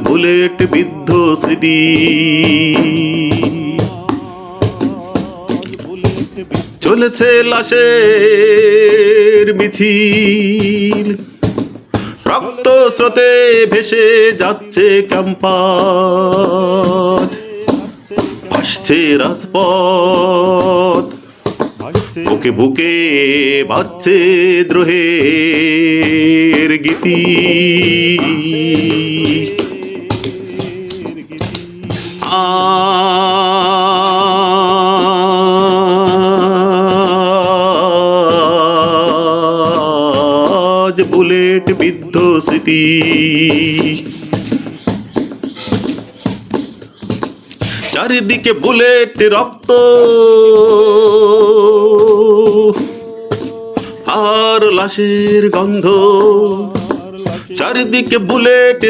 Bullet বিদ্ধ স্মৃতি চলেছে লাশের মিছিল, রক্ত স্রোতে ভেসে যাচ্ছে ক্যাম্পাস, আসছে রাজপথ, বুকে বুকে বাজছে দ্রোহের গীতি। আজ বুলেট বিদ্ধ স্মৃতি, চারিদিকে বুলেট রক্ত আর লাশের গন্ধ, চারিদিকে বুলেট।